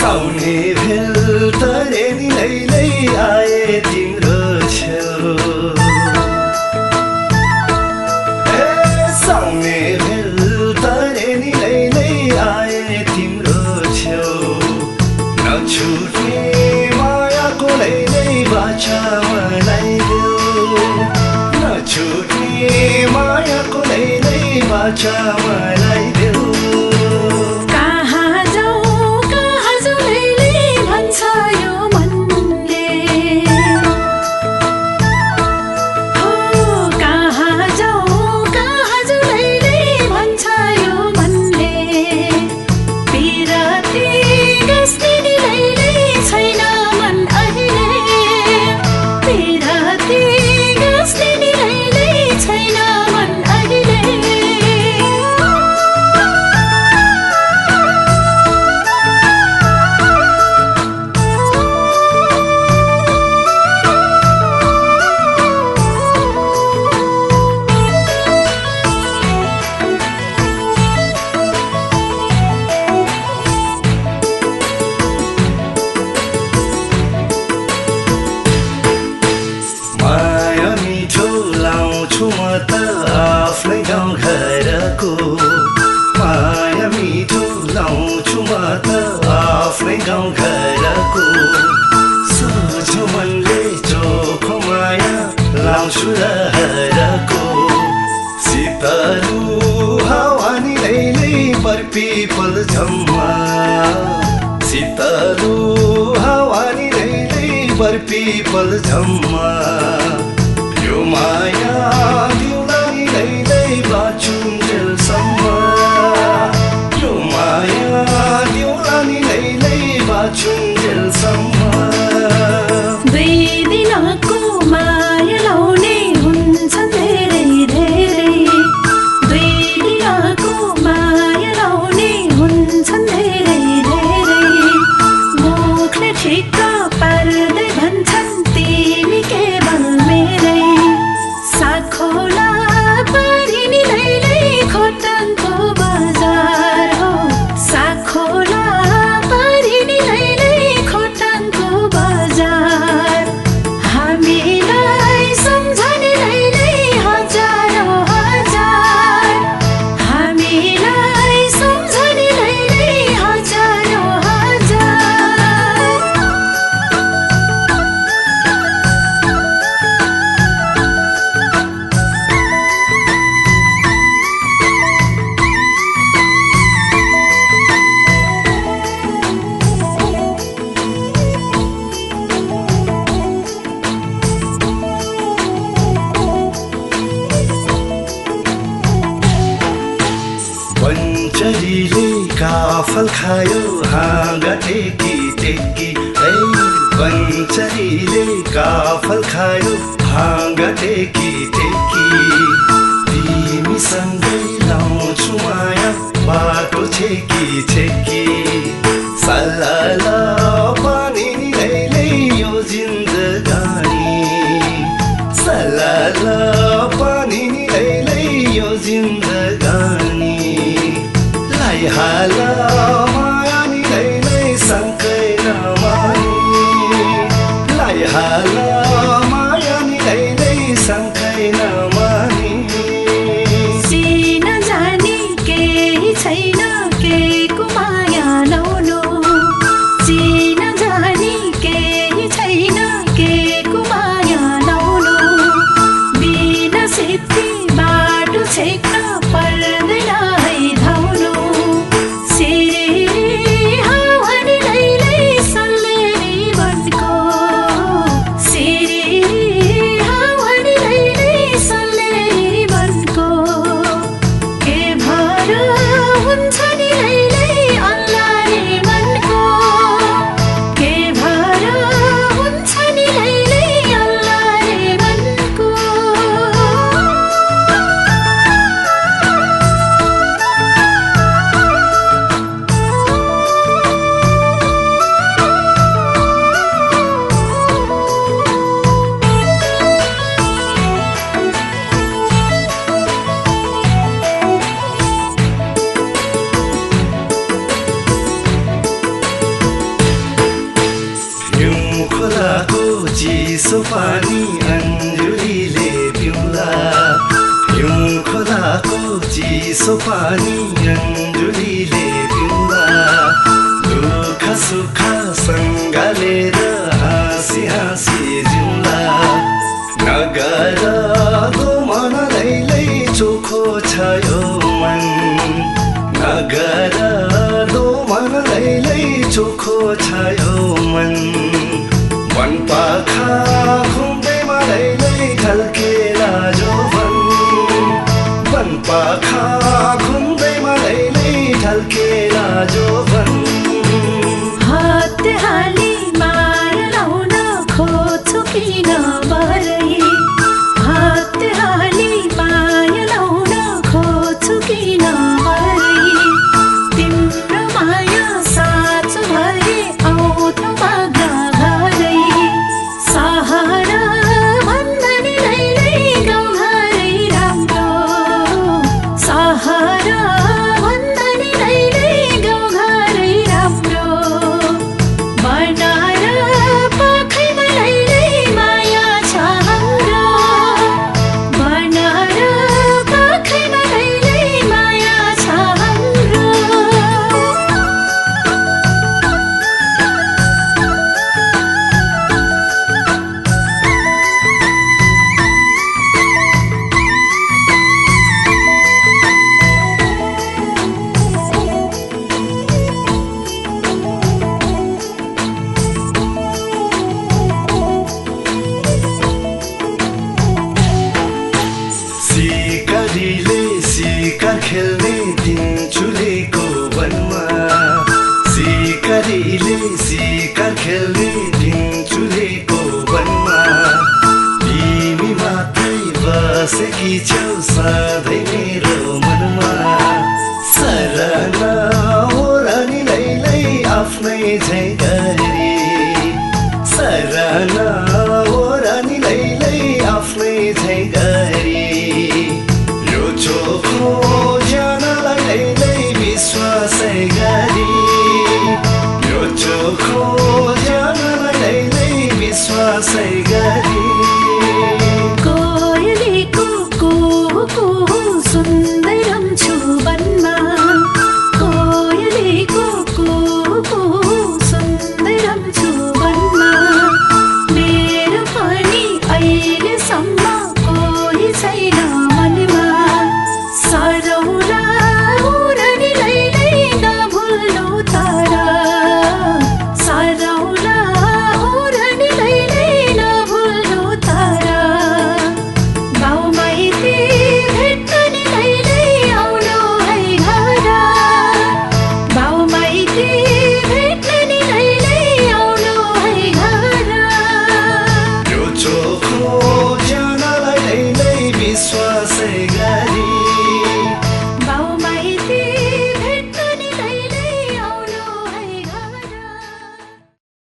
साउने भेल तरे नि लैलै आए तिम्रो छेउ साउने भेल तरे नि लैलै आए तिम्रो छेउ नछुट्ने मायाको लैलै बाचा मलाई देऊ नछुट्ने मायाको लैलै बाचा मलाई देऊ आफ्नै गाउँ घरको माया मिठो लाउँछु म त आफ्नै गाउँ घरको सोझो मनले चोखो माया लाउँछु लहरको शीतलु हावानी लैलै बरपिपल झम्मा शीतलु हावानी लैलै बरपिपल झम्मा यो माया दिउलानी लैलै बाँचुन्जेलसम्म यो माया दिउलानी लैलै बाँचुन्जेलसम्म दुई दिनको माया लाउने हुन्छन् धेरै धेरै दुई दिनको माया लाउने हुन्छन् धेरै धेरै मुखले ठिक्क पार्दै भन्छन् तिमी केवल मेरै साखोला पारिनी लैलै खोटाङको बजार हो साखोला पारिनी लैलै खोटाङको बजार हामीलाई सम्झने लैलै हजारौँ हजार हामीलाई सम्झने लैलै हजारौँ हजार पञ्चरीले काफल खायो हाँगा टेकी टेकी है पञ्चरीले काफल खायो हाँगा टेकी टेकी तिमीसँगै लाउँछु माया बाटो छेकी छेकी सल्लाला पानी नि लैलै यो जिन्दगानी सल्लाला पानी नि लैलै यो जिन्दगानी हाला माया नि लैलै शङ्कै नमानी हाला माया नि लैलै शङ्कै नमानी चिन जानी केही छैन केको माया लाउन चिसो पानी अन्जुलीले पिउला हिउँ खोलाको चिसो पानी अन्जुलीले पिउला दुःख सुख सँगालेर हाँसी हाँसी जिउला नगर दो मनलैलै चोखो छ यो मन नगर दो मनलैलै चोखो छ यो मन मन पाखा घुम्दै मलैलै ढल्केला जोवन मन पाखा घुम्दै मलैलै ढल्केला जोवन हात हाली माया लाउन खोज्छु किन बरै हात हाली माया लाउन खोज्छु किन बरै तिम्रो माया साँचो भए आउँथ्यो माग्न घरै सहारा भन्దని लैलै गाउँघरै राम्रो सहारा भन्దని लैलै गाउँघरै राम्रो बनार पाखैमा लैलै माया छ हाम्रो बनार पाखैमा लैलै माया छ हाम्रो सिकारीले सिकार खेल्ने दिन चुलेको वनमा सिकारीले सिकार खेल्ने दिन चुलेको वनमा तिमी मात्रै बसेकी छौ सधैँ मेरो मनमा सरना हो रानी लैलै आफ्नै झैँ